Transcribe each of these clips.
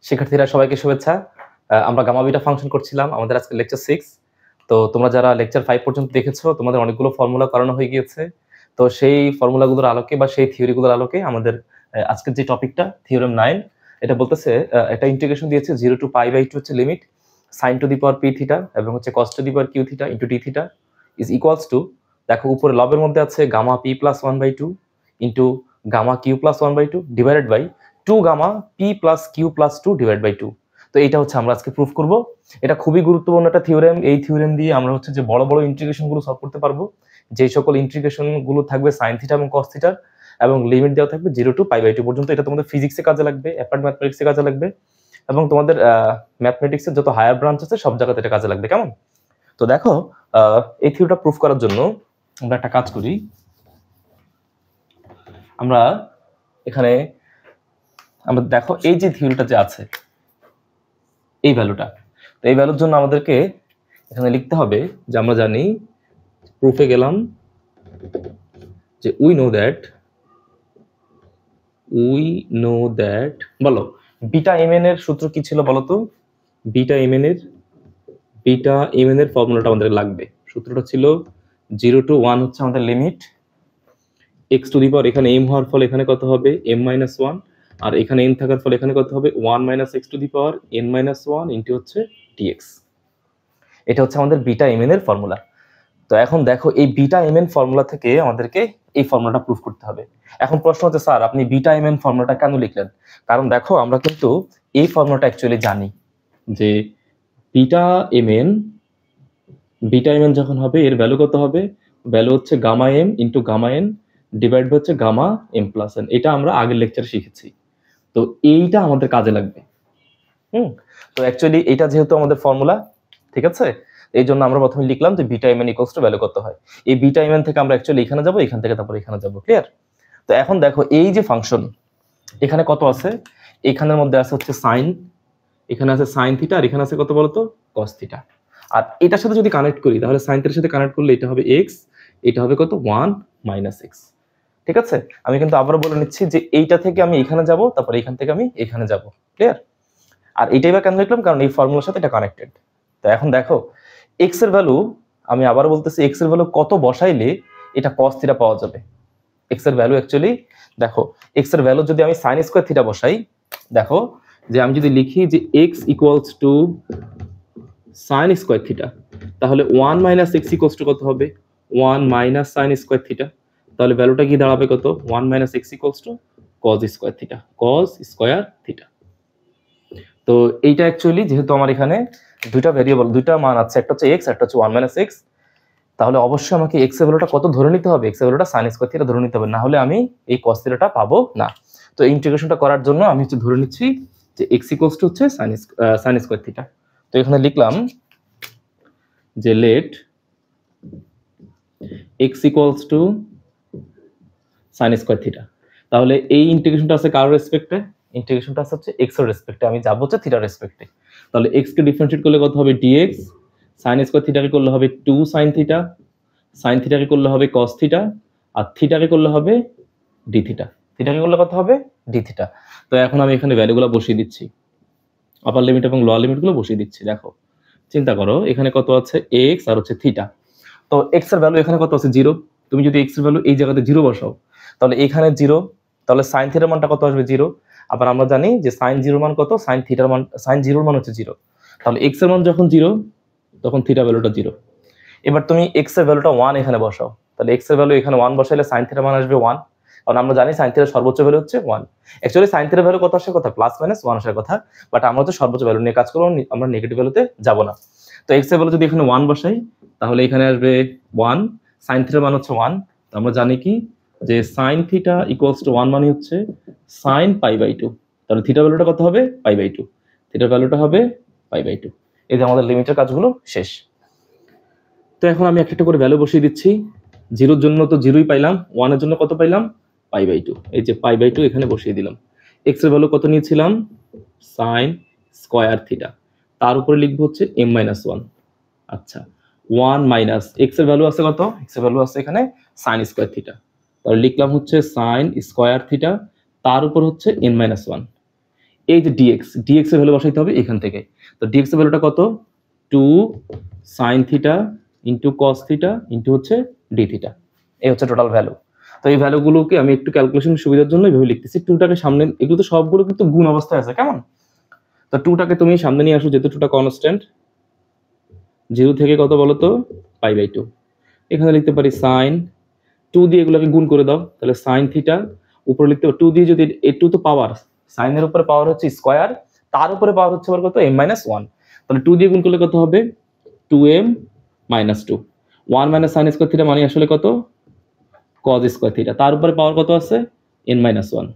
শিক্ষার্থীরা সবাইকে শুভেচ্ছা। আমরা গামা বিটা ফাংশন করছিলাম, আমাদের আজকে লেকচার 6। তো তোমরা যারা লেকচার 5 পর্যন্ত দেখেছো তোমাদের অনেকগুলো ফর্মুলা করানো হয়ে গিয়েছে। তো সেই ফর্মুলাগুলোর আলোকে বা সেই থিওরিগুলোর আলোকে আমাদের আজকের যে টপিকটা থিওরেম 9, এটা বলতেছে একটা ইন্টিগ্রেশন দিয়েছে 0 to π/2 হচ্ছে limit sin to the power p theta এবং হচ্ছে cos to the power q theta into d theta is equals to, দেখো উপরে লবের মধ্যে আছে gamma p plus 1/2 into gamma q plus 1/2 divided by 2 gamma p plus q plus 2 divide by 2। তো এটা হচ্ছে আমরা আজকে প্রুফ করব। এটা খুবই গুরুত্বপূর্ণ একটা থিওরেম। এই থিওরেম দিয়ে আমরা হচ্ছে যে বড় বড় ইন্টিগ্রেশন গুলো সলভ করতে পারবো, যে সকল ইন্টিগ্রেশন গুলো থাকবে সাইন থিটা এবং কস থিটার এবং লিমিট দেওয়া থাকবে 0 to π/2 পর্যন্ত। এটা তোমাদের ফিজিক্সে কাজে লাগবে, অ্যাপ্লাইড ম্যাথমেটিক্সে কাজে লাগবে এবং তোমাদের ম্যাথমেটিক্সের যত হায়ার ব্রাঞ্চ আছে সব জায়গাতে এটা কাজে লাগবে। কেমন? তো দেখো, এই থিওরিটা প্রুফ করার জন্য আমরা একটা কাজ করি। আমরা এখানে আমরা দেখো এই যে থিওরিটা যে আছে এই ভ্যালুটা, তো এই ভ্যালুর জন্য আমাদেরকে এখানে লিখতে হবে যে আমরা জানি, প্রুফে গেলাম যে উই নো দ্যাট বলো বিটা mn এর সূত্র কি ছিল বলো তো? বিটা mn এর ফর্মুলাটা আমাদের লাগবে। সূত্রটা ছিল 0 to 1 হচ্ছে আমাদের লিমিট x টু দি পাওয়ার, এখানে m হওয়ার ফলে এখানে কত হবে m-1, আর এখানে n থাকার ফলে এখানে কত হবে 1 - x two the power n-1 into হচ্ছে dx। এটা হচ্ছে আমাদের বিটা mn এর ফর্মুলা। তো এখন দেখো এই বিটা mn ফর্মুলা থেকে আমাদেরকে এই ফর্মুলাটা প্রুফ করতে হবে। এখন প্রশ্ন হচ্ছে, স্যার আপনি বিটা mn ফর্মুলাটা কেন লিখলেন? কারণ দেখো আমরা কিন্তু এই ফর্মুলাটা অ্যাকচুয়ালি জানি যে বিটা mn যখন হবে এর ভ্যালু কত হবে, ভ্যালু হচ্ছে gamma m into gamma n divide হচ্ছে গামা m প্লাস n। এটা আমরা আগের লেকচারে শিখেছি। তো এইটা আমাদের কাজে লাগবে। তো অ্যাকচুয়ালি এটা যেহেতু আমাদের ফর্মুলা, ঠিক আছে, এই জন্য আমরা প্রথমে লিখলাম যে beta mn equals to value কত হয়। এই বিটা mn থেকে আমরা অ্যাকচুয়ালি এখানে যাব, এখান থেকে তারপর এখানে যাব। ক্লিয়ার? তো এখন দেখো এই যে ফাংশন এখানে কত আছে, এখানের মধ্যে আছে হচ্ছে সাইন, এখানে আছে সাইন থিটা, আর এখানে আছে কত বলতো কস থিটা। আর এটার সাথে যদি কানেক্ট করি তাহলে সাইন থিটার সাথে কানেক্ট করলে এটা হবে x, এটা হবে কত 1 - x। ঠিক আছে, আমি কিন্তু আবারও বলে নিচ্ছি যে এইটা থেকে আমি এখানে যাব, তারপর এখান থেকে আমি এখানে যাব। ক্লিয়ার? আর এটাই বা কেন লিখলাম, কারণ এই ফর্মুলার সাথে এটা কানেক্টেড। তো এখন দেখো x এর ভ্যালু, আমি আবার বলতেছি x এর ভ্যালু কত বসাইলে এটা cos থিটা পাওয়া যাবে। x এর ভ্যালু অ্যাকচুয়ালি দেখো, x এর ভ্যালু যদি আমি sin স্কয়ার থিটা বসাই, দেখো যে আমি যদি লিখি যে x equals to sin square theta, তাহলে 1 - x ইকুয়ালস টু কত হবে 1 - sin স্কয়ার থিটা। তাহলে ভ্যালুটা কি দাঁড়াবে কত 1 - x equals two cos square theta. তো এইটা অ্যাকচুয়ালি যেহেতু আমার এখানে দুইটা ভেরিয়েবল, দুইটা মান আছে, একটা হচ্ছে x, একটা হচ্ছে 1 - x, তাহলে অবশ্যই আমাকে x এর ভ্যালুটা কত ধরে নিতে হবে, x এর ভ্যালুটা sin স্কয়ার থিটা ধরে নিতে হবে, না হলে আমি এই cos থিটাটা পাবো না। তো ইন্টিগ্রেশনটা করার জন্য আমি হচ্ছে ধরে নিচ্ছি যে x ইকুয়ালস টু হচ্ছে sin স্কয়ার থিটা। তো এখানে লিখলাম যে let x equals to sin square theta. তাহলে এই ইন্টিগ্রেশনটা আছে কার রেসপেক্টে? ইন্টিগ্রেশনটা আছে হচ্ছে x এর রেসপেক্টে, আমি যাব হচ্ছে থিটার রেসপেক্টে। তাহলে x কে ডিফারেন্সিয়েট করলে কত হবে dx, sin স্কয়ার থিটাকে করলে হবে 2 sin থিটা, sin থিটাকে করলে হবে cos থিটা, আর থিটাকে করলে হবে d থিটা। থিটাকে করলে কত হবে d থিটা। তো এখন আমি এখানে ভ্যালুগুলো বসিয়ে দিচ্ছি, আপার লিমিট এবং লোয়ার লিমিটগুলো বসিয়ে দিচ্ছি। দেখো চিন্তা করো এখানে কত আছে x আর হচ্ছে থিটা। তো x এর ভ্যালু এখানে কত আছে 0। তুমি যদি x এর ভ্যালু এই জায়গাতে 0 বসাও তাহলে এখানে 0, তাহলে sin থিটার মানটা কত আসবে 0। আবার আমরা জানি যে sin 0 মান কত, sin থিটার মান, sin 0 এর মান হচ্ছে 0। তাহলে x এর মান যখন 0 তখন থিটা ভ্যালুটা 0। এবার তুমি x এর ভ্যালুটা 1 এখানে বসাও, তাহলে x এর ভ্যালু এখানে 1 বসাইলে sin থিটার মান আসবে 1, কারণ আমরা জানি sin থিটার সর্বোচ্চ ভ্যালু হচ্ছে 1। অ্যাকচুয়ালি sin থিটার ভ্যালু কত আসার কথা প্লাস মাইনাস 1 আসার কথা, বাট আমরা তো সর্বোচ্চ ভ্যালু নিয়ে কাজ করব, আমরা নেগেটিভ ভ্যালুতে যাব না। তো x এর ভ্যালু যদি এখানে 1 বসাই তাহলে এখানে আসবে 1, sin থিটার মান হচ্ছে 1। তো আমরা জানি কি যে sin থিটা ইকুয়ালস টু 1 মানে হচ্ছে sin π/2। তাহলে থিটা ভ্যালুটা কত হবে π/2, থিটার ভ্যালুটা হবে π/2। এই যে আমাদের লিমিটের কাজগুলো শেষ। তো এখন আমি একটা করে ভ্যালু বসিয়ে দিচ্ছি। 0 এর জন্য তো 0ই পাইলাম, 1 এর জন্য কত পাইলাম π/2। এই যে π/2 এখানে বসিয়ে দিলাম। x এর ভ্যালু কত নিয়েছিলাম sin স্কয়ার থিটা, তার উপরে লিখবো হচ্ছে m-1। আচ্ছা 1 মাইনাস x এর ভ্যালু আছে কত, x এর ভ্যালু আছে এখানে sin স্কয়ার থিটা, তাহলে লিখলাম হচ্ছে sin স্কয়ার থিটা, তার উপর হচ্ছে n-1। এই যে ডিএক্স এর ভ্যালু বসাইতে হবে এখান থেকে। তো ডিএক্স এর ভ্যালুটা কত, 2 sin theta into cos theta into হচ্ছে ডি থিটা, এই হচ্ছে টোটাল ভ্যালু। তো এই ভ্যালুগুলোকে আমি একটু ক্যালকুলেশন সুবিধার জন্য এইভাবে লিখতেছি। 2টাকে সামনে, এগুলো তো সবগুলো কিন্তু গুণ অবস্থায় আছে, কেমন? তো 2টাকে তুমি সামনে নিয়ে আসো, যেহেতু 2টা কনস্ট্যান্ট, 0 থেকে কত বলো তো, π/2। এখানে লিখতে পারি সাইন 2 দিয়ে এগুলোকে গুণ করে দাও, তাহলে সাইন থিটা, উপরে লিখতে পারি 2 দিয়ে, যদি এই 2 তো পাওয়ার, সাইনের উপরে পাওয়ার হচ্ছে স্কয়ার, তার উপরে পাওয়ার হচ্ছে আবার কত, m-1, তাহলে 2 দিয়ে গুণ করলে কত হবে, 2m - 2, 1 - sin স্কয়ার থিটা মানে আসলে কত, cos স্কয়ার থিটা, তার উপরে পাওয়ার কত আছে, n-1,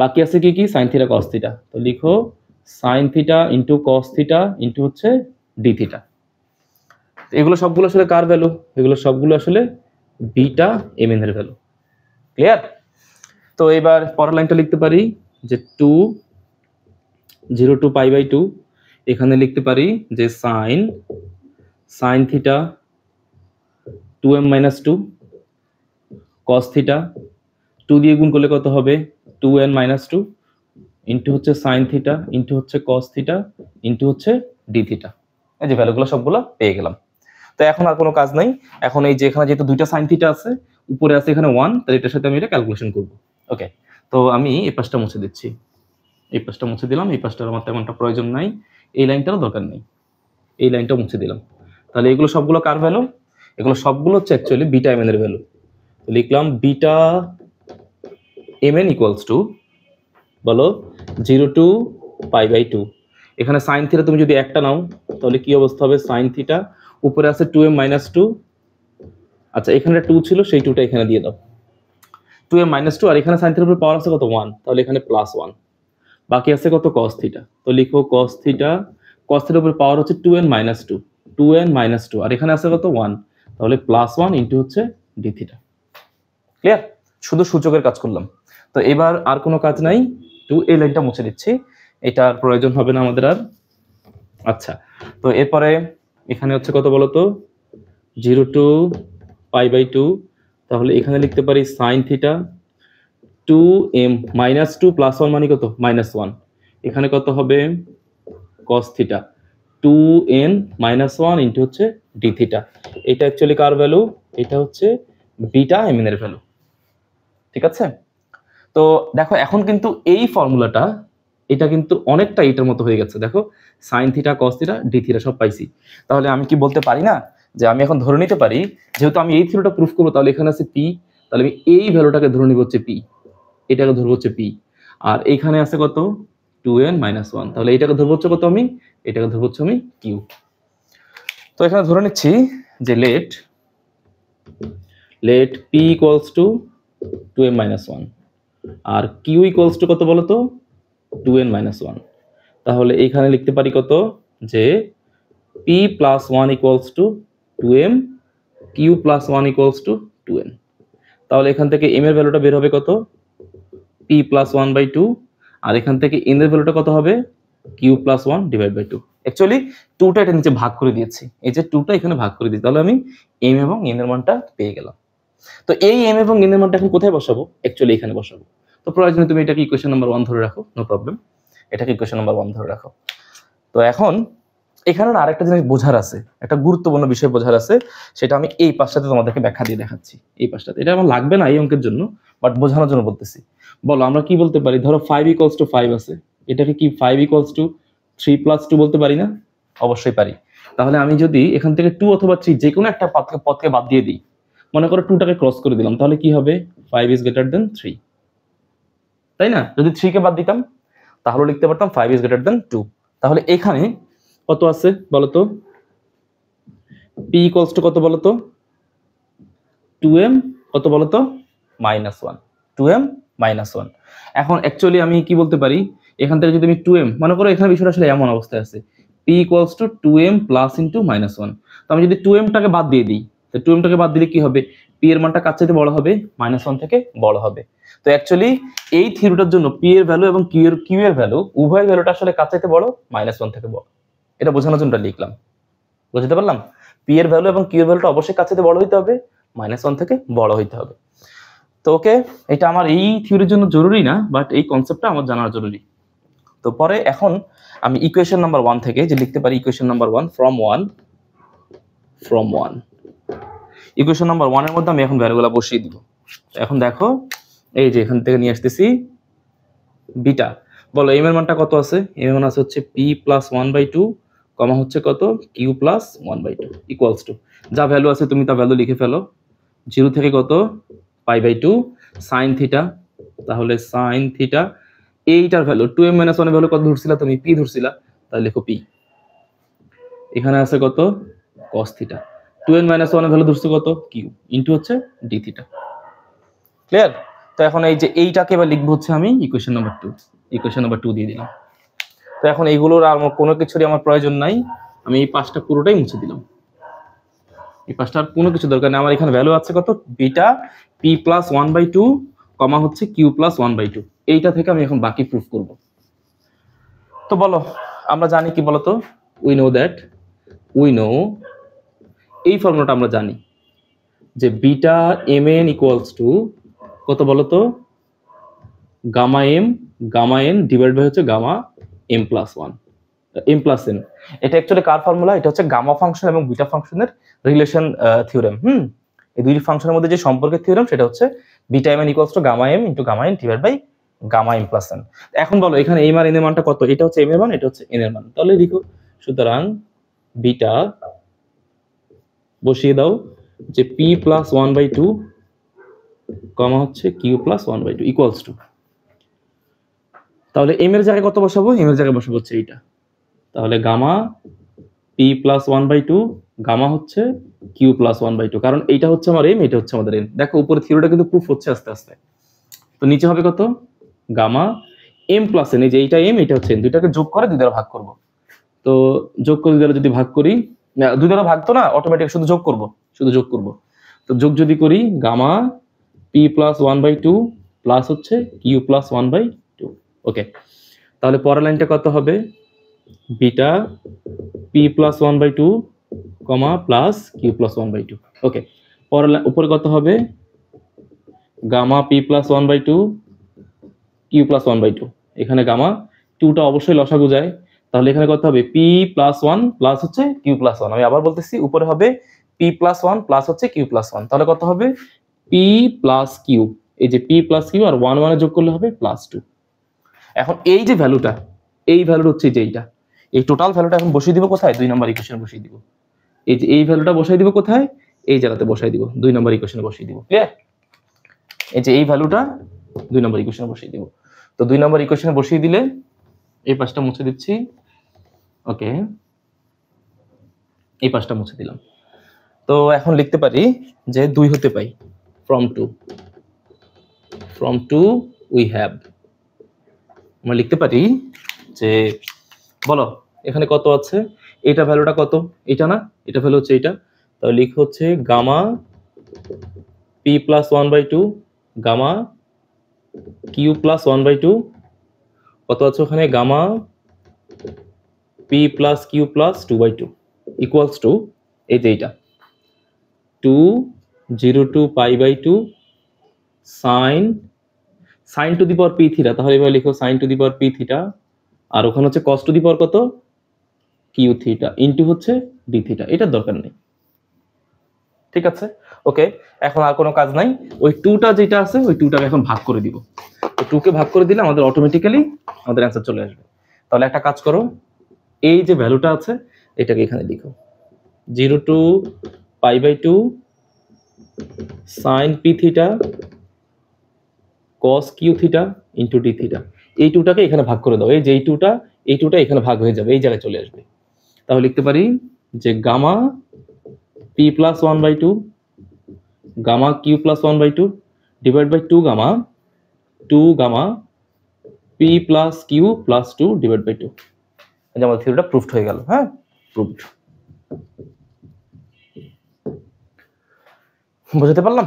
বাকি আছে কি কি, sin থিটা cos থিটা। তো লিখো sin theta into cos theta into হচ্ছে ডি থিটা। এগুলো সবগুলো আসলে কার ভ্যালু, এগুলো সবগুলো আসলে বিটা mn এর ভ্যালু। ক্লিয়ার? তো এবার পরের লাইনটা লিখতে পারি যে 2 0 টু π/2, এখানে লিখতে পারি যে sin theta 2m - 2 cos theta, 2 দিয়ে গুণ করলে কত হবে, 2n - 2 ইন্টু হচ্ছে sin থিটা ইন্টু হচ্ছে cos থিটা ইন্টু হচ্ছে ডি থিটা। এই যে ভ্যালুগুলো সবগুলো পেয়ে গেলাম। তো এখন আর কোনো কাজ নাই, এখন এই যে এখানে যেহেতু দুইটা sin থিটা আছে, উপরে আছে এখানে 1, তাহলে এটার সাথে আমি এটা ক্যালকুলেশন করব। ওকে, তো আমি এই পাশটা মুছে দিচ্ছি, এই পাশটা মুছে দিলাম, এই পাশটার আমার তেমনটা প্রয়োজন নাই, এই লাইনটারও দরকার নেই, এই লাইনটাও মুছে দিলাম। তাহলে এগুলো সবগুলো কার ভ্যালু, এগুলো সবগুলো হচ্ছে অ্যাকচুয়ালি বিটা mn এর ভ্যালু। লিখলাম বিটা mn ইকুয়ালস টু, বলো 0 টু π/2। এখানে সাইন থিটা তুমি যদি একটা নাও তাহলে কি অবস্থা হবে, সাইন থিটা উপরে আছে 2m - 2, আচ্ছা এখানে 2 ছিল, সেই 2টা এখানে দিয়ে দাও, 2m - 2, আর এখানে সাইন থিটার উপরে পাওয়ার আছে কত, 1, তাহলে এখানে +1, বাকি আছে কত, cos থিটা। তো লিখো cos থিটার উপরে পাওয়ার হচ্ছে 2n - 2, 2n - 2, আর এখানে আছে কত, 1, তাহলে +1 ইন্টু হচ্ছে ডি থিটা। ক্লিয়ার? শুধু সূচকের কাজ করলাম। তো এবার আর কোনো কাজ নাই, এই লাইনটা মুছে দিচ্ছি, এটার প্রয়োজন হবে না আমাদের আর। আচ্ছা, তো এরপরে এখানে হচ্ছে কত বলতো, 0 টু π/2, তাহলে এখানে লিখতে পারি sin থিটা 2m - 2 +1 মানে কত, -1, এখানে কত হবে, cos থিটা 2n - 1 ইন্টু হচ্ছে ডি থিটা। এটা অ্যাকচুয়ালি কার ভ্যালু, এটা হচ্ছে বিটা mn এর ভ্যালু। ঠিক আছে? তো দেখো এখন কিন্তু এই ফর্মুলাটা, এটা কিন্তু অনেকটা এটার মতো হয়ে গেছে। দেখো sin theta cos theta D theta সব পাইছি। তাহলে আমি কি বলতে পারি না যে আমি এখন ধরে নিতে পারি, যেহেতু আমি এই থিওরিটা প্রুফ করবো, তাহলে এখানে আছে p, তাহলে আমি এই ভ্যালুটাকে ধরে নিব হচ্ছে p, এটাকে ধরবো হচ্ছে p, আর এইখানে আছে কত, 2n - 1, তাহলে এটাকে ধরবো হচ্ছে কত, আমি এটাকে ধরবো হচ্ছে আমি q। তো এখানে ধরে নিচ্ছি যে let p equals to 2m - 1 আর q ইকুয়ালস টু কত বলো তো, 2n - 1। তাহলে এখানে লিখতে পারি কত, যে p + 1 equals to 2m, q + 1 equals to 2n। তাহলে এখান থেকে m এর ভ্যালুটা বের হবে কত, p + 1/2, আর এখান থেকে n এর ভ্যালুটা কত হবে, q + 1/2। অ্যাকচুয়ালি 2টা এটা নিচে ভাগ করে দিয়েছি, এই যে 2টা এখানে ভাগ করে দিয়েছি, তাহলে আমি m এবং n এর মানটা পেয়ে গেলাম। তো এই m এবং n এর মানটা এখন কোথায় বসাবো, অ্যাকচুয়ালি এখানে বসাবো। তো প্রয়োজনে তুমি এটাকে ইকুয়েশন নাম্বার 1 ধরে রাখো, নো প্রবলেম, এটাকে ইকুয়েশন নাম্বার 1 ধরে রাখো। তো এখন এখানে না আরেকটা জিনিস বোঝার আছে, একটা গুরুত্বপূর্ণ বিষয় বোঝার আছে, সেটা আমি এই পাশটাতে তোমাদেরকে ব্যাখ্যা দিয়ে দেখাচ্ছি। এই পাশটাতে এটা আমার লাগবে না এই অঙ্কের জন্য, বাট বোঝানোর জন্য বলতেছি। বলো আমরা কি বলতে পারি, ধরো 5 = 5 আছে, এটাকে কি 5 = 3 + 2 বলতে পারি না? অবশ্যই পারি। তাহলে আমি যদি এখান থেকে 2 অথবা 3 যে কোনো একটা পথকে বাদ দিয়ে দিই, মনে করো 2টাকে ক্রস করে দিলাম, তাহলে কি হবে, 5 = 3, তাই না? যদি 3 কে বাদ দিতাম তাহলে লিখতে পারতাম 5 = 2। তাহলে এখানে কত আছে বলতো, p = কত বলতো, 2m কত বলতো, -1, 2m - 1। এখন অ্যাকচুয়ালি আমি কি বলতে পারি, এখান থেকে যদি আমি 2m, মনে করো এখানে বিষয়টা আসলে এমন অবস্থায় আছে, p = 2m + * -1। তো আমি যদি 2m টাকে বাদ দিয়ে দিই, তো 2m টাকে বাদ দিলে কি হবে, p এর মানটা কার চাইতে বড় হবে, -1 থেকে বড় হবে। তো অ্যাকচুয়ালি এই থিওরিটার জন্য p এর ভ্যালু এবং q এর ভ্যালু উভয় ভ্যালুটা আসলে কার চাইতে বড়, -1 থেকে বড়। এটা বোঝানোর জন্য লিখলাম, বুঝতে পারলাম? p এর ভ্যালু এবং q এর ভ্যালুটা অবশ্যই কার চাইতে বড় হইতে হবে, -1 থেকে বড় হইতে হবে। তো ওকে, এটা আমার এই থিওরির জন্য জরুরি না, বাট এই কনসেপ্টটা আমার জানা জরুরি। তো পরে এখন আমি ইকুয়েশন নাম্বার 1 থেকে যে লিখতে পারি equation number 1 from 1 equation number 1 এর মধ্যে আমি এখন ভ্যালুগুলো বসিয়ে দিব। এখন দেখো এই যে এখান থেকে নিয়ে আসতেছি বিটা, বলো এম এর মানটা কত আছে? এম এর মান আছে হচ্ছে p প্লাস 1/2 কমা হচ্ছে কত q প্লাস 1/2 ইকুয়ালস টু যা ভ্যালু আছে তুমি তা ভ্যালু লিখে ফেলো। 0 থেকে কত π/2 সাইন থিটা, তাহলে সাইন থিটা এইটার ভ্যালু 2m - 1 এর ভ্যালু কত ধরছিলা তুমি? p ধরছিলা, তাহলে লিখো p। এখানে আছে কত cos থিটা, 2n - 1 এর ভ্যালু ধরছে কত q ইনটু হচ্ছে d থিটা। ক্লিয়ার? তো এখন এই যে এইটাকে এবার লিখবো হচ্ছে আমি ইকুয়েশন নাম্বার 2 দিয়ে দিলাম। তো এখন এইগুলোর আর কোনো কিছুরই আমার প্রয়োজন নাই, আমি এই পাঁচটা পুরোটাই মুছে দিলাম। এই পাঁচটা আর কোনো কিছু দরকার নেই, আমার এখানে ভ্যালু আছে কত বিটা p প্লাস 1/2 কমা হচ্ছে q প্লাস 1/2, এইটা থেকে আমি এখন বাকি প্রুফ করব। তো বলো আমরা জানি কি বলতো, উই নো এই ফর্মুলাটা আমরা জানি যে বিটা mn ইকুয়ালস টু কত বলতো গামা n ডিভাইড বাই হচ্ছে gamma m plus 1 m plus n। এটা অ্যাকচুয়ালি কার ফর্মুলা? এটা হচ্ছে গামা ফাংশন এবং বিটা ফাংশনের রিলেশন থিওরেম। এই দুই ফাংশনের মধ্যে যে সম্পর্কের থিওরেম সেটা হচ্ছে beta mn equals to gamma m into gamma n divide by gamma m plus n। এখন বলো এখানে m আর n এর মানটা কত? এটা হচ্ছে m এর মান, এটা হচ্ছে n এর মান, তাহলে লিখো সুতরাং বিটা বসিয়ে দাও যে p প্লাস 1/2 কমা হচ্ছে q প্লাস 1/2 ইকুয়ালস টু, তাহলে m এর জায়গায় কত বসাবো? m এর জায়গায় বসাবো হচ্ছে এইটা, তাহলে গামা p প্লাস 1/2 গামা হচ্ছে q প্লাস 1/2, কারণ এইটা হচ্ছে আমার m, এটা হচ্ছে আমাদের n। দেখো উপরে থিওরিটা কিন্তু প্রুফ হচ্ছে আস্তে আস্তে। তো নিচে হবে কত গামা m প্লাস n, এই যে এইটা m এটা হচ্ছে n, দুইটাকে যোগ করে দুই দ্বারা ভাগ করব। তো যোগ করে দুই দ্বারা যদি ভাগ করি, দুই দ্বারা ভাগ তো না, অটোমেটিক শুধু যোগ করব। তো যোগ যদি করি গামা p প্লাস 1/2 প্লাস হচ্ছে q প্লাস 1/2। ওকে, তাহলে পরের লাইনটা কত হবে beta p plus 1/2 comma plus q plus 1/2। Okay, পরের উপরে কত হবে gamma p plus 1/2 q plus 1/2। এখানে গামা 2টা অবশ্যই লসাগু যায়, তাহলে এখানে কত হবে p প্লাস 1 প্লাস হচ্ছে q প্লাস 1। আমি আবার বলতেছি উপরে হবে p প্লাস 1 প্লাস হচ্ছে q প্লাস 1, তাহলে কত হবে p প্লাস q, এই যে p প্লাস q আর 1 1 যোগ করলে হবে প্লাস 2। এখন এই যে ভ্যালুটা, এই ভ্যালুটা হচ্ছে যে এইটা, এই টোটাল ভ্যালুটা এখন বসিয়ে দিব কোথায়? 2 নম্বর ইকুয়েশনে বসিয়ে দিব। এই যে এই ভ্যালুটা বসাই দিব কোথায়? এই জায়গাতে বসাই দিব, 2 নম্বর ইকুয়েশনে বসিয়ে দিব। ক্লিয়ার? এই যে এই ভ্যালুটা 2 নম্বর ইকুয়েশনে বসিয়ে দিব। তো 2 নম্বর ইকুয়েশনে বসিয়ে দিলে এই পাশটা মুছে দিচ্ছি। ওকে, এই পাশটা মুছে দিলাম। তো এখন লিখতে পারি যে 2 হতে পাই ফ্রম 2 উই হ্যাভ, আমরা লিখতে পারি যে বলো এখানে কত আছে, এটা ভ্যালুটা কত? এটা না, এটা ভ্যালু হচ্ছে এটা, তাহলে লিখ হচ্ছে gamma p plus 1/2 gamma q plus 1/2 কত আছে ওখানে gamma p plus q plus 2/2 equals to এই যে এইটা 2 0 to π/2 sin to the power p theta, তাহলে এবার লিখো sin to the power p theta, আর ওখানে হচ্ছে cos টু দি পাওয়ার কত q থিটা ইনটু হচ্ছে d থিটা। এটার দরকার নেই, ঠিক আছে? ওকে, এখন আর কোনো কাজ নাই, ওই 2টা যেটা আছে ওই 2টাকে এখন ভাগ করে দিব। তো 2 কে ভাগ করে দিলে আমাদের অটোমেটিক্যালি আমাদের অ্যান্সার চলে আসবে। তাহলে একটা কাজ করো, এই যে ভ্যালুটা আছে এটাকে এখানে লিখো 0 to π/2 sin p theta cos q theta into d theta. এই 2টাকে এখানে ভাগ করে দাও, এই যে এই 2টা এখানে ভাগ হয়ে যাবে, এই জায়গায় চলে আসবে। তাহলে লিখতে পারি যে gamma p plus 1/2 gamma q plus 1/2 divide by 2 gamma p plus q plus 2 divide by 2। এই যে আমাদের থিওরিটা প্রুফড হয়ে গেল। হ্যাঁ, প্রুফড। বুঝতে পারলাম?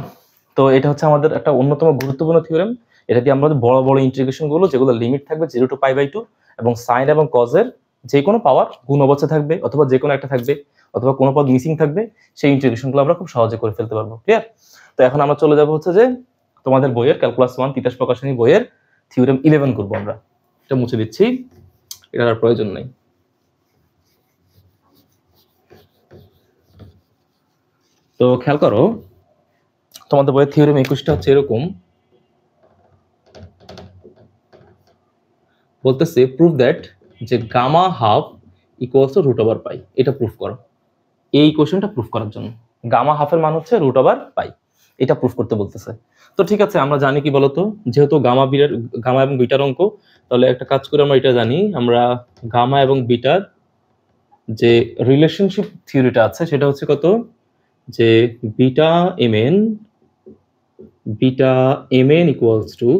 তো এটা হচ্ছে আমাদের একটা অন্যতম গুরুত্বপূর্ণ থিওরেম। এটা দিয়ে আমরা বড় বড় ইন্টিগ্রেশন গুলো যেগুলো লিমিট থাকবে 0 to π/2 এবং সাইন এবং কজ এর যে কোনো পাওয়ার গুণ অবস্থা থাকবে অথবা যে কোনো একটা থাকবে অথবা কোনো পদ মিসিং থাকবে, সেই ইন্টিগ্রেশনগুলো আমরা খুব সহজে করে ফেলতে পারবো। ক্লিয়ার? তো এখন আমরা চলে যাব হচ্ছে যে তোমাদের বইয়ের ক্যালকুলাস 1 তিতাস প্রকাশনী বইয়ের থিওরেম 11 করব আমরা। এটা মুছে দিচ্ছি। এটার আর প্রয়োজন নাই। তো খেয়াল করো, তোমাদের বইয়ের থিওরেম 21টা হচ্ছে এরকম, বলতেছে প্রুফ দ্যাট যে gamma half equals to root over pi. এটা প্রুফ করো। এই কোশ্চেনটা প্রুফ করার জন্য গামা হাফের মান হচ্ছে রুট ওভার পাই, এটা প্রুফ করতে বলতেছে। তো ঠিক আছে, আমরা জানি কি বলতো, যেহেতু গামা এবং বিটার অঙ্ক, তাহলে একটা কাজ করে আমরা এটা জানি, আমরা গামা এবং বিটার যে রিলেশনশিপ থিওরিটা আছে সেটা হচ্ছে কত, যে beta mn equals two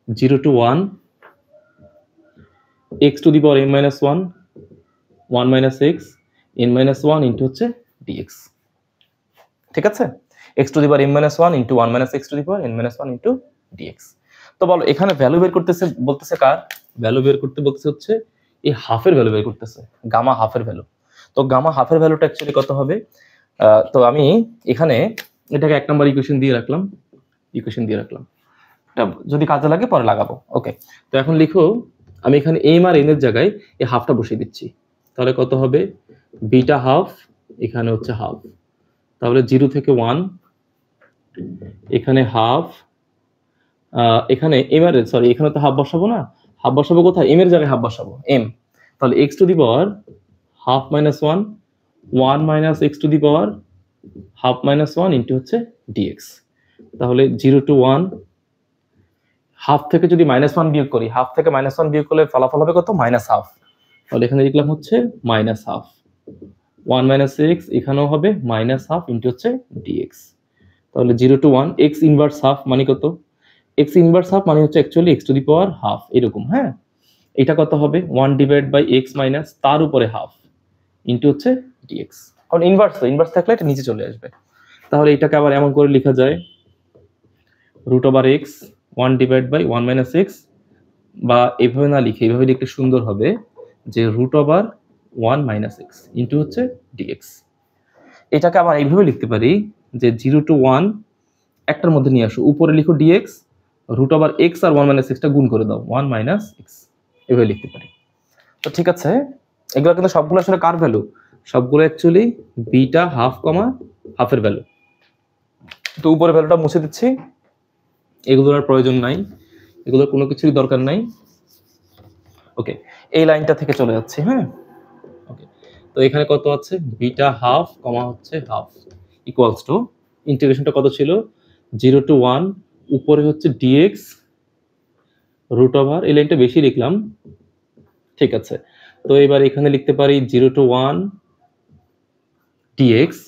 0 to 1 x to the power m minus 1 1 minus x n minus 1 into হচ্ছে dx। ঠিক আছে, x to the power m minus 1 into 1 minus x to the power n minus 1 into dx। তো বলো এখানে value বের করতেছে, বলতেছে কার value বের করতে, বলতেছে হচ্ছে এই হাফের ভ্যালু বের করতেছে, গামা হাফের ভ্যালু। তো গামা হাফের ভ্যালুটা অ্যাকচুয়ালি কত হবে, তো আমি এখানে এটাকে 1 নম্বর ইকুয়েশন দিয়ে রাখলাম, এটা যদি কাজে লাগে পরে লাগাবো। ওকে, তো এখন লিখো, আমি এখানে এম আর এন এর জায়গায় এই হাফটা বসিয়ে দিচ্ছি, তাহলে কত হবে, বিটা হাফ, এখানে হচ্ছে হাফ, তাহলে 0 থেকে 1, এখানে হাফ, এখানে এম আর সরি এখানে তো হাফ বসাবো না, হাফ বসাবো কোথায়, এম এর জায়গায় হাফ বসাবো, এম, তাহলে x to the power half minus 1 1 minus x to the power half minus 1 into হচ্ছে ডিএক্স। তাহলে 0 to 1, হাফ থেকে যদি -1 বিয়োগ করি, হাফ থেকে -1 বিয়োগ করলে ফলাফল হবে কত, মাইনাস হাফ, তাহলে এখানে লিখলাম হচ্ছে মাইনাস হাফ, 1 মাইনাস এক্স, এখানেও হবে মাইনাস হাফ ইন্টু হচ্ছে ডিএক্স। তাহলে 0 to 1 এক্স ইনভার্স হাফ মানে কত, এক্স ইনভার্স হাফ মানে হচ্ছে actually x to the power half, এরকম। হ্যাঁ, এটা কত হবে, 1 ডিভাইড বাই এক্স মাইনাস তার উপরে হাফ ইন্টু হচ্ছে ডিএক্স। কারণ ইনভার্স থাকলে এটা নিচে চলে আসবে। তাহলে এটাকে আবার এমন করে লেখা যায়, root over x 1 divide by 1 minus x, বা এভাবে না লিখে এইভাবে লিখলে সুন্দর হবে, যে root over 1 minus x into হচ্ছে ডিএক্স। এটাকে আবার এইভাবে লিখতে পারি, যে 0 to 1 একটার মধ্যে নিয়ে আসো, উপরে লিখো ডিএক্স, রুট ওভার এক্স আর 1 মাইনাস এক্সটা গুণ করে দাও, 1 মাইনাস এক্স, এভাবে লিখতে পারি। তো ঠিক আছে, এগুলো কিন্তু সবগুলো আসলে কার ভ্যালু, সবগুলো অ্যাকচুয়ালি বিটা হাফ কমা হাফের ভ্যালু। তো উপরে ভ্যালুটা মুছে দিচ্ছি, এগুলোর আর প্রয়োজন নাই, এগুলোর কোনো কিছুরই দরকার নাই। ওকে, এই লাইনটা থেকে চলে যাচ্ছে। হ্যাঁ, ওকে, তো এখানে কত আছে, বিটা হাফ কমা হচ্ছে হাফ ইকুয়ালস টু, ইন্টিগ্রেশনটা কত ছিল, 0 to 1, উপরে হচ্ছে ডিএক্স রুট ওভার, এই লাইনটা বেশি লিখলাম। ঠিক আছে, তো এবার এখানে লিখতে পারি 0 to 1 ডিএক্স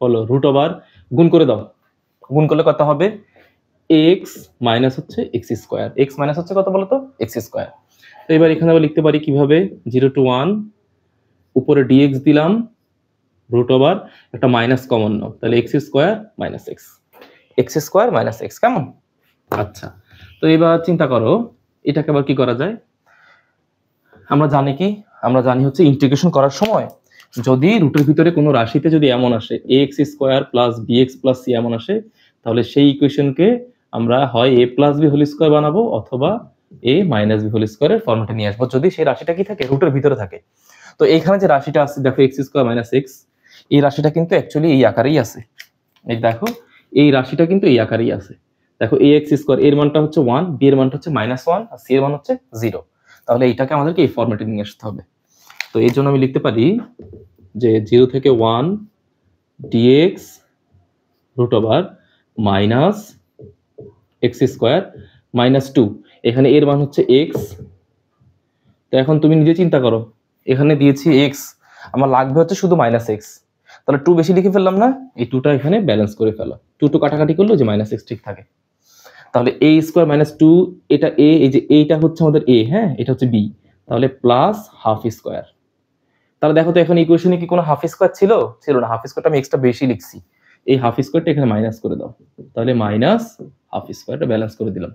হলো রুট ওভার, গুণ করে দাও, গুণ করলে কত হবে, এক্স মাইনাস হচ্ছে এক্স স্কোয়ার, এক্স মাইনাস হচ্ছে কত বলতো, এক্স স্কোয়ার। তো এবার এখানে আবার লিখতে পারি কিভাবে, 0 to 1, উপরে ডিএক্স দিলাম, রুট ওভার, একটা মাইনাস কমন নাও, তাহলে এক্স স্কোয়ার মাইনাস এক্স, কেমন? আচ্ছা, তো এবার চিন্তা করো এটাকে আবার কি করা যায়। আমরা জানি হচ্ছে ইন্টিগ্রেশন করার সময় যদি রুটের ভিতরে কোনো রাশিতে যদি এমন আসে x square plus bx plus c এমন আসে, তাহলে সেই ইকুয়েশনকে আমরা হয় a plus b whole square বানাবো, অথবা এ মাইনাস বি হোল স্কোয়ারের ফর্মেটে নিয়ে আসবো, যদি সেই রাশিটা কি থাকে, রুটের ভিতরে থাকে। তো এইখানে যে রাশিটা আছে দেখো, এক্স স্কোয়ার মাইনাস এক্স, এই রাশিটা কিন্তু অ্যাকচুয়ালি এই আকারেই আছে। এই দেখো, এই রাশিটা কিন্তু এই আকারেই আছে। দেখো, এ এক্স স্কোয়ার এর মানটা হচ্ছে 1, বি এর মানটা হচ্ছে -1, আর সি এর মান হচ্ছে 0। তাহলে এইটাকে আমাদেরকে এই ফরম্যাটে নিয়ে আসতে হবে। তো এই জন্য আমি লিখতে পারি যে 0 থেকে 1 dx root over minus x square minus 2, এখানে এর মান হচ্ছে এক্স। তো এখন তুমি নিজে চিন্তা করো, এখানে দিয়েছি এক্স, আমার লাগবে হচ্ছে শুধু মাইনাস এক্স, তাহলে 2 বেশি লিখে ফেললাম না, এই 2টা এখানে ব্যালেন্স করে ফেলো, 2 কাটাকাটি করলো যে মাইনাস এক্স ঠিক থাকে। তাহলে এ স্কোয়ার মাইনাস 2, এটা এ, এই যে এইটা হচ্ছে আমাদের এ, হ্যাঁ এটা হচ্ছে বি, তাহলে প্লাস হাফ স্কোয়ার। তাহলে দেখো তো এখন ইকুয়েশনে কি কোনো হাফ স্কোয়ার ছিল না, হাফ স্কোয়ারটা আমি এক্সট্রা বেশি লিখছি, এই হাফ স্কোয়ারটা এখানে মাইনাস করে দাও, তাহলে মাইনাস হাফ স্কোয়ারটা ব্যালেন্স করে দিলাম।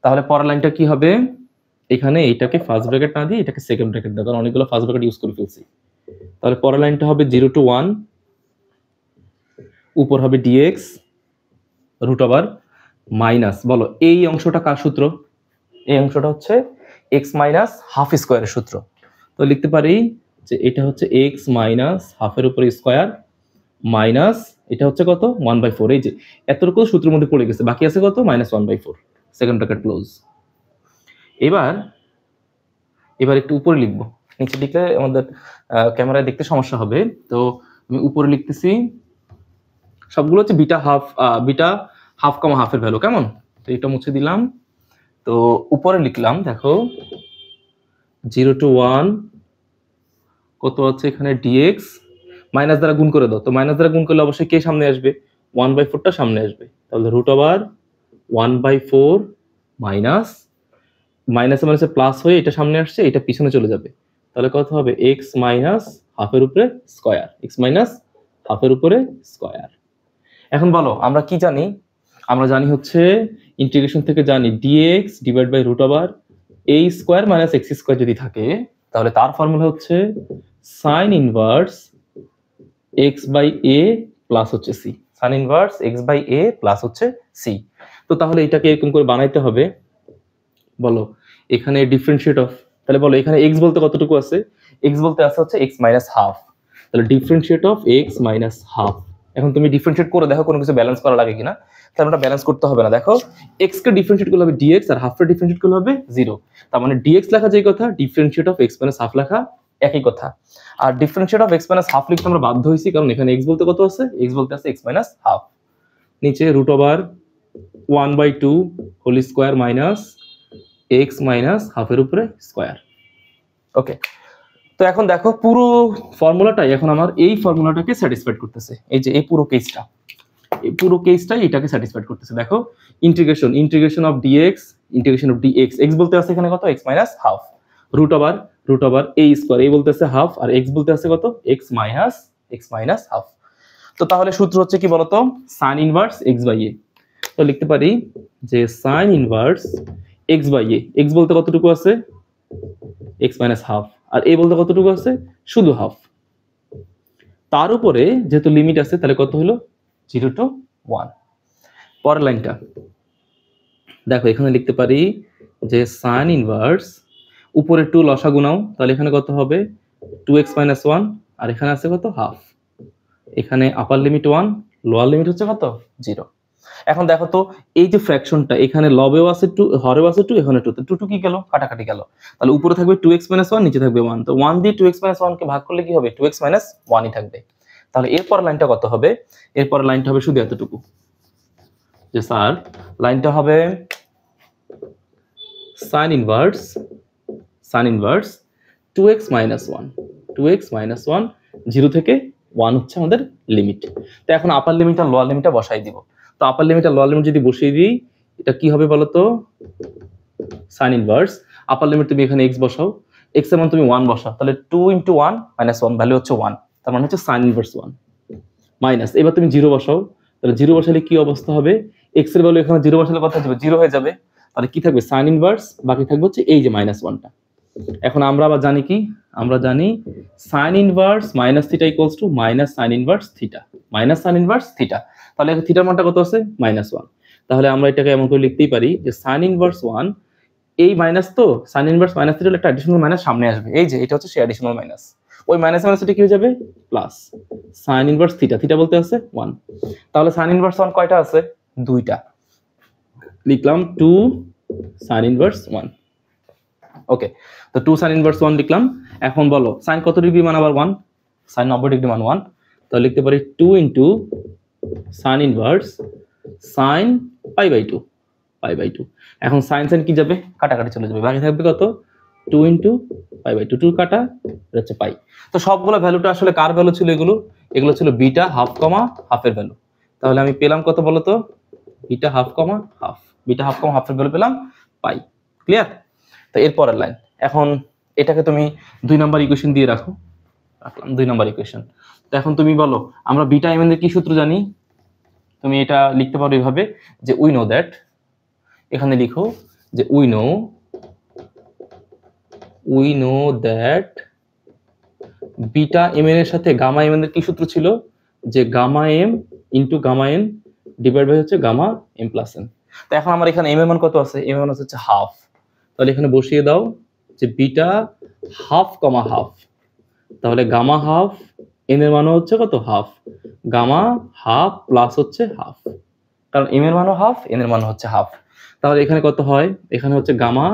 তাহলে পরের লাইনটা কি হবে, এখানে এইটাকে ফার্স্ট ব্র্যাকেট না দিয়ে এটাকে সেকেন্ড ব্র্যাকেট দাও, কারণ অনেকগুলো ফার্স্ট ব্র্যাকেট ইউজ করে ফেলছি। তাহলে পরের লাইনটা হবে 0 to 1, উপর হবে ডিএক্স রুট ওভার মাইনাস, বলো এই অংশটা কার সূত্র, এই অংশটা হচ্ছে এক্স মাইনাস হাফ স্কোয়ারের সূত্র। তো লিখতে পারি যে এটা হচ্ছে এক্স মাইনাস হাফের উপরে স্কোয়ার মাইনাস এটা হচ্ছে কত 1/4। এই যে এতটুকু সূত্রের মধ্যে পড়ে গেছে, বাকি আছে কত -1/4, সেকেন্ড ব্র্যাকেট ক্লোজ। এবার একটু উপরে লিখবো, নিচে লিখলে আমাদের ক্যামেরায় দেখতে সমস্যা হবে। তো আমি উপরে লিখতেছি, সবগুলো হচ্ছে বিটা হাফ কমা হাফের ভ্যালু, কেমন? তো এটা মুছে দিলাম। তো উপরে লিখলাম, দেখো 0 to 1 কত আছে এখানে ডিএক্স, মাইনাস দ্বারা গুণ করে দাও। তো মাইনাস দ্বারা গুণ করলে অবশ্যই কে সামনে আসবে? 1/4টা সামনে আসবে। তাহলে √1/4 মাইনাস মাইনাসে মাইনাসে প্লাস হয়ে এটা সামনে আসছে, এটা পিছনে চলে যাবে। তাহলে কত হবে? এক্স মাইনাস হাফের উপরে স্কোয়ার, এক্স মাইনাস হাফের উপরে স্কোয়ার। এখন বলো আমরা কি জানি? আমরা জানি হচ্ছে ইন্টিগ্রেশন থেকে জানি dx divide by √a square minus x square যদি থাকে, তাহলে তার ফর্মুলা হচ্ছে sine inverse x by a plus হচ্ছে c, sine inverse x by a plus হচ্ছে সি। তো তাহলে এটাকে এরকম করে বানাইতে হবে। বলো এখানে ডিফারেন্সিয়েট অফ, তাহলে বলো এখানে এক্স বলতে কতটুকু আছে? এক্স বলতে আছে হচ্ছে এক্স মাইনাস হাফ, তাহলে differentiate of x minus half. এখন তুমি ডিফারেন্সিয়েট করে দেখো কোনো কিছু ব্যালেন্স করা লাগে কিনা। তাহলে আমরা ব্যালেন্স করতে হবে না, দেখো এক্স কে ডিফারেন্সিয়েট করলে হবে ডিএক্স আর হাফ কে ডিফারেন্সিয়েট করলে হবে 0। তার মানে ডিএক্স লেখা যেই কথা, differentiate of x minus half লেখা একই কথা। আর differentiate of x minus half লিখতে আমরা বাধ্য হয়েছি, কারণ এখানে এক্স বলতে কত আছে? এক্স বলতে আছে এক্স মাইনাস হাফ। নিচে √1/2 whole square minus x minus হাফের উপরে স্কোয়ার। ওকে, তো এখন দেখো পুরো ফর্মুলাটাই এখন আমার এই ফর্মুলাটাকে স্যাটিসফাইড করতেছে। এই যে এই পুরো কেসটাই এটাকে স্যাটিসফাইড করতেছে। দেখো ইন্টিগ্রেশন অফ ডিএক্স, এক্স বলতে আছে এখানে কত? X minus half, √a square, এই বলতে আছে হাফ আর এক্স বলতে আছে কত? X minus half. তো তাহলে সূত্র হচ্ছে কি বলতো? Sine inverse x by a. তো লিখতে পারি যে sine inverse x by a, x বলতে কতটুকু আছে? এক্স মাইনাস হাফ, আর এ বলতে কতটুকু আছে? শুধু হাফ। তার উপরে যেহেতু লিমিট আছে, তাহলে কত হলো? 0 to 1। পরের লাইনটা দেখো, এখানে লিখতে পারি যে সাইন ইনভার্স উপরে 2 লসাগু নাও, তাহলে এখানে কত হবে? 2x - 1, আর এখানে আছে কত? হাফ। এখানে আপার লিমিট 1, লোয়ার লিমিট হচ্ছে কত? 0। এখন দেখো তো এই যে ফ্র্যাকশনটা, এখানে লবেও আছে 2, হরেও আছে 2, এখানে 2, তো 2 কি গেল? কাটাকাটি গেল। তাহলে উপরে থাকবে 2x - 1, নিচে থাকবে 1। তো 1 দিয়ে 2x - 1 কে ভাগ করলে কি হবে? 2x - 1ই থাকবে। তাহলে এরপর লাইনটা কত হবে? এরপর লাইনটা হবে শুধু এতটুকু, যে স্যার লাইনটা হবে সাইন ইনভার্স 2x - 1, 0 থেকে 1 হচ্ছে আমাদের লিমিট। তো এখন আপার লিমিট আর লোয়ার লিমিটটা বসাই দিব। তো আপার লিমিট আর লোয়ার লিমিট যদি বসিয়ে দিই, এটা কি হবে বলো তো? সাইন ইনভার্স আপার লিমিট তুমি এখানে x বসাও, x এর মান তুমি 1 বসাও, তাহলে 2 × 1 - 1 ভ্যালু হচ্ছে 1, তার মানে হচ্ছে সাইন ইনভার্স 1 মাইনাস, এবার তুমি 0 বসাও, তাহলে 0 বসালে কি অবস্থা হবে? x এর ভ্যালু এখানে 0 বসালে কত হবে? 0 হয়ে যাবে। তাহলে কি থাকবে? সাইন ইনভার্স, বাকি থাকবে হচ্ছে এই যে -1টা। এখন আমরা আবার জানি কি? আমরা জানি sign inverse minus theta equals to minus sine inverse theta. তাহলে থিটার মানটা কত আছে? -1। তাহলে আমরা এটাকে এমন করে লিখতেই পারি যে সাইন ইনভার্স 1, এই মাইনাস, তো সাইন ইনভার্স মাইনাস থিটা একটা অ্যাডিশনাল মাইনাস সামনে আসবে, এই যে এটা হচ্ছে সেই অ্যাডিশনাল মাইনাস, ওই মাইনাস এটা কি হয়ে যাবে? প্লাস সাইন ইনভার্স থিটা বলতে আছে 1। তাহলে সাইন ইনভার্স 1 কয়টা আছে? 2টা। লিখলাম 2 সাইন ইনভার্স 1। ওকে, তো 2 সাইন ইনভার্স 1 লিখলাম। এখন বলো সাইন কত ডিগ্রি মান আবার 1? সাইন 90 ডিগ্রি মান 1। তাহলে লিখতে পারি 2 × সাইন ইনভার্স সাইন π/2। এখন সাইন কি যাবে? কাটাকাটি চলে যাবে, বাকি থাকবে কত? 2 × π/2, 2 কাটা, এটা হচ্ছে পাই। তো সবগুলো ভ্যালুটা আসলে কার ভ্যালু ছিল? এগুলো ছিল বিটা হাফ কমা হাফের ভ্যালু। তাহলে আমি পেলাম কত বলো তো? বিটা হাফ কমা হাফের ভ্যালু পেলাম পাই। ক্লিয়ার? তো এরপরের লাইন, এখন এটাকে তুমি 2 নম্বর ইকুয়েশন দিয়ে রাখলাম 2 নম্বর ইকুয়েশন। তো এখন তুমি বলো আমরা বিটা এম এর কি সূত্র জানি? তুমি এটা লিখতে পারো এইভাবে যে উই নো দ্যাট, এখানে লিখো যে we know that beta m এর সাথে গামা এম এর কি সূত্র ছিল? যে gamma m into gamma n divide by হচ্ছে গামা এম প্লাস এন। তো এখন আমার এখানে এম এর মান কত আছে? এম এর মান হচ্ছে হাফ। তাহলে এখানে বসিয়ে দাও যে বিটা হাফ কমা হাফ, তাহলে গামা হাফ এন এর মানও হচ্ছে কত হাফ, গামা হাফ প্লাস হচ্ছে হাফ, কারণ এম এর মানও হাফ এন এর মানও হচ্ছে হাফ। তাহলে এখানে কত হয়, এখানে হচ্ছে গামা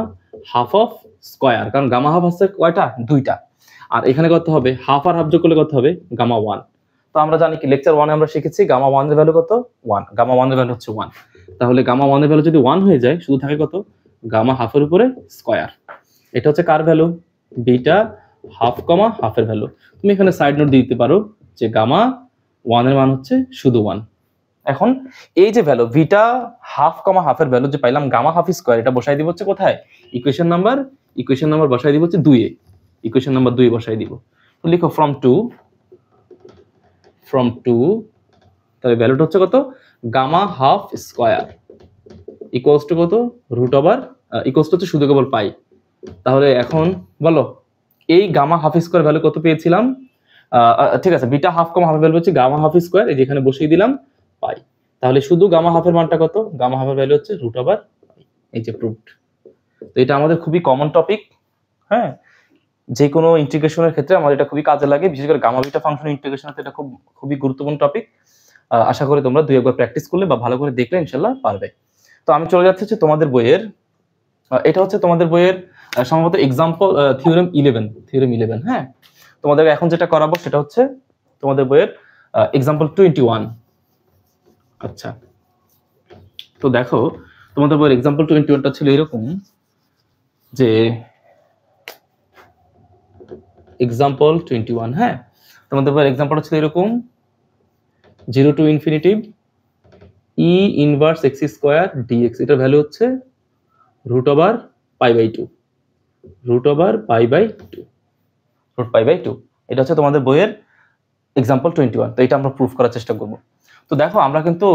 হাফ অফ স্কয়ার, কারণ গামা হাফ হচ্ছে কয়টা, দুইটা, আর এখানে কত হবে হাফ আর হাফ যোগ করলে কত হবে গামা 1। তো আমরা জানি কি লেকচার 1 এ আমরা শিখেছি গামা 1 এর ভ্যালু কত 1, গামা 1 এর ভ্যালু হচ্ছে 1। তাহলে গামা 1 এর ভ্যালু যদি 1 হয়ে যায় শুধু থাকে কত গামা হাফের উপরে স্কয়ার। এটা হচ্ছে কার ভ্যালু, বিটা হাফ কমা হাফের ভ্যালু। তুমি এখানে সাইড নোট দিতে পারো যে গামা 1 এর মান হচ্ছে শুধু 1। এখন এই যে ভ্যালু বিটা হাফ কমা হাফের ভ্যালু যে পাইলাম গামা হাফ স্কয়ার, এটা বসাই দিব হচ্ছে কোথায়, ইকুয়েশন নাম্বার বসাই দিব হচ্ছে 2 এ, ইকুয়েশন নাম্বার 2 এ বসাই দিব। তো লিখো ফ্রম 2 তাহলে ভ্যালুটা হচ্ছে কত gamma half square equals to কত রুট ওভার ইকুয়ালস টু হচ্ছে শুধু কেবল পাই। তাহলে এখন বলো এই গামা হাফ স্কয়ার ভ্যালু কত পেয়েছিলাম, ঠিক আছে বিটা হাফ কমা হাফের ভ্যালু হচ্ছে গামা হাফ স্কয়ার, এই যে এখানে বসিয়ে দিলাম পাই। তাহলে শুধু গামা হাফের মানটা কত, গামা হাফের ভ্যালু হচ্ছে রুট ওভার, এই যে প্রুভড। তো এটা আমাদের খুবই কমন টপিক, হ্যাঁ, যে কোনো ইন্টিগ্রেশনের ক্ষেত্রে আমাদের এটা খুবই কাজে লাগে, বিশেষ করে গামা বিটা ফাংশন ইন্টিগ্রেশনের এটা খুবই গুরুত্বপূর্ণ টপিক। আশা করি তোমরা দুই একবার প্র্যাকটিস করলে বা ভালো করে দেখলে ইনশাল্লাহ পারবে। তো আমি চলে যাচ্ছি হচ্ছে তোমাদের বইয়ের, এটা হচ্ছে তোমাদের বইয়ের সম্ভবত এক্সাম্পল থিওরেম 11, হ্যাঁ। তোমাদের এখন যেটা করাবো সেটা হচ্ছে তোমাদের বইয়ের এক্সাম্পল 21। আচ্ছা, তো দেখো তোমাদের বইয়ের এক্সাম্পল 21টা ছিল এরকম যে এক্সাম্পল 21, হ্যাঁ, তোমাদের বইয়ের এক্সাম্পলটা ছিল এরকম 0 to infinity e inverse x square dx, এটার ভ্যালু হচ্ছে root over pi by 2, root over pi by 2। এটা হচ্ছে তোমাদের বইয়ের এক্সাম্পল 21। তো এটা আমরা প্রুফ করার চেষ্টা করব। তো দেখো আমরা কিন্তু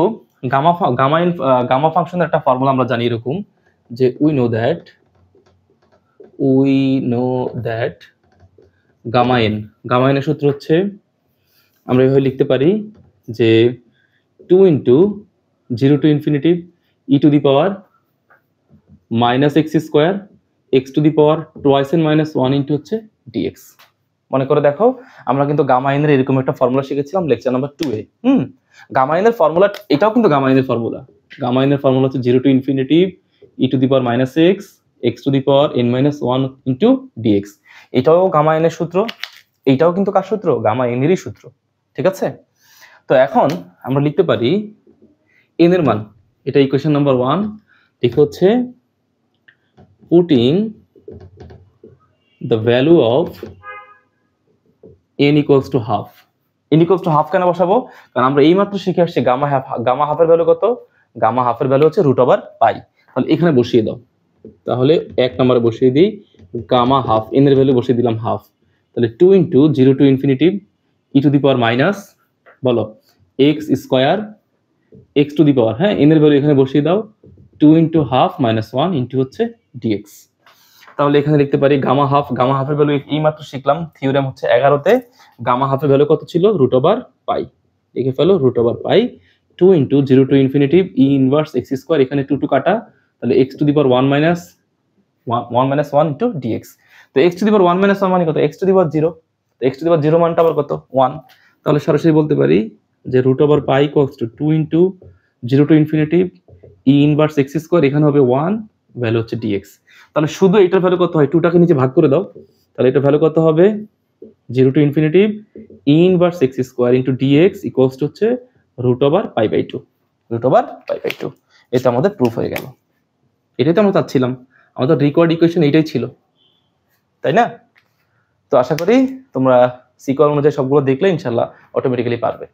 গামা ফাংশনের একটা ফর্মুলা আমরা জানি এরকম যে we know that gamma n এর সূত্র হচ্ছে আমরা এভাবে লিখতে পারি যে 2 into 0 to infinity e to the power minus x square x to the power twice n minus 1 into হচ্ছে ডিএক্স। মনে করে দেখো আমরা কিন্তু গামা এনের এরকম একটা ফর্মুলা শিখেছিলাম লেকচার নাম্বার 2 এ। গামা এনের ফর্মুলা, এটাও কিন্তু গামা এনের ফর্মুলা হচ্ছে 0 to infinity e to the power minus x to the power n minus 1 into dx. এটাও গামা এনের সূত্র, এইটাও কিন্তু কার সূত্র, গামা এনেরই সূত্র, ঠিক আছে। তো এখন আমরা লিখতে পারি এন এর মান, এটা ইকুয়েশন নাম্বার 1, ঠিক হচ্ছে putting the value of n equals to half। n equals to half কেন বসাবো, কারণ আমরা এইমাত্র শিখে আসছি গামা হাফের ভ্যালু কত, গামা হাফের ভ্যালু হচ্ছে রুট ওভার পাই। তাহলে এখানে বসিয়ে দাও, তাহলে 1 নম্বরে বসিয়ে দিই গামা হাফ, n এর ভ্যালু বসিয়ে দিলাম হাফ, তাহলে 2 into 0 to infinity e to the power minus বলো x square x to the power, হ্যাঁ, n এর ভ্যালু এখানে বসিয়ে দাও 2 ইন্টু হাফ মাইনাস 1 ইন্টু হচ্ছে ডিএক্স। তাহলে এখানে লিখতে পারি গামা হাফের ভ্যালু এই মাত্র শিখলাম থিওরেম হচ্ছে 11তে, গামা হাফের ভ্যালু কত ছিল রুট ওভার পাই, লিখে ফেলো root over pi 2 into 0 to infinity e inverse x square, এখানে 2 টু কাটা, তাহলে এক্স টু দি পাওয়ার 1 মাইনাস 1 ইন্টু ডিএক্স। তো এক্স টু দি পাওয়ার 1 মাইনাস 1 মানে কত, এক্স টু দি পাওয়ার 0, তো এক্স টু দি পাওয়ার 0 মানটা আবার কত 1, তাহলে সরাসরি বলতে পারি যে root over pi equals to 2 into 0 to infinity e inverse x square, এখানে হবে 1, ভ্যালু হচ্ছে ডিএক্স। তাহলে শুধু এটার ভ্যালু কত হয়, 2টাকে নিচে ভাগ করে দাও, তাহলে এটার ভ্যালু কত হবে 0 to infinity e inverse x square into dx equals to হচ্ছে রুট ওভার পাই বাই 2, এটা আমাদের প্রুফ হয়ে গেল। এটাই তো আমরা চাচ্ছিলাম, আমাদের রিকোয়ার্ড ইকুয়েশন এইটাই ছিল, তাই না? তো আশা করি তোমরা সিকোয়াল অনুযায়ী সবগুলো দেখলে ইনশাল্লাহ অটোমেটিক্যালি পারবে।